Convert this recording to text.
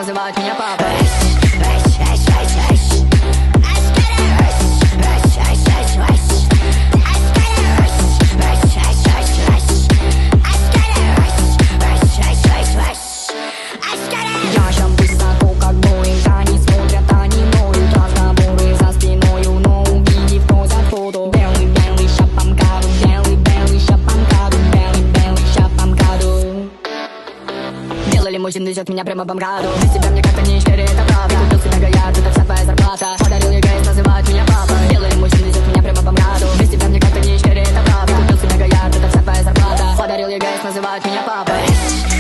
называют меня папой. Я щас высоко, как Боинг, они смотрят, они ноют. Разговоры за спиною, но увидев, просят фото. Белый шапамкаду, белый шапамкаду, белый шапамкаду. Белый лимузин везет меня прямо по МКАДу. Без тебя мне как-то не четыре, это правда. Купил себе гаяд, это вся твоя зарплата. Подарил ЕГЭ, называют меня папа. Белый лимузин везет меня прямо по МКАДу. Без тебя мне как-то не четыре, это правда. Купил себе гаяд, это вся твоя зарплата. Подарил ЕГЭ, называют меня папой.